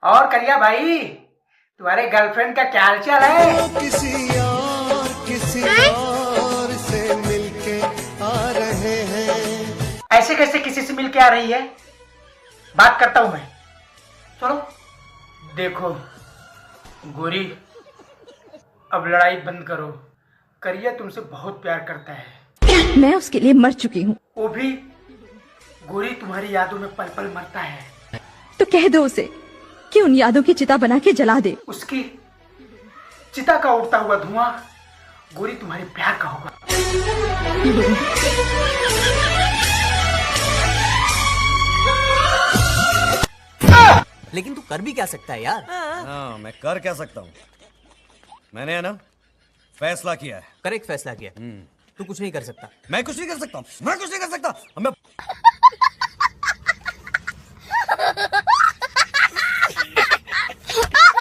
और करिया भाई, तुम्हारे गर्लफ्रेंड का क्या हालचाल है? किसी और से मिलके आ रहे हैं। ऐसे कैसे किसी से मिलके आ रही है? बात करता हूं मैं, चलो। देखो गोरी, अब लड़ाई बंद करो। करिया तुमसे बहुत प्यार करता है। मैं उसके लिए मर चुकी हूँ। वो भी गोरी तुम्हारी यादों में पल पल मरता है। तो कह दो उसे कि उन यादों की चिता बना के जला दे। उसकी चिता का उड़ता हुआ धुआं गोरी तुम्हारे प्यार का होगा। लेकिन तू कर भी क्या सकता है यार? हाँ, मैं कर क्या सकता हूँ? मैंने है ना फैसला किया है। करेक्ट फैसला किया। तू कुछ नहीं कर सकता। मैं कुछ नहीं कर सकता। मैं कुछ नहीं कर सकता। मैं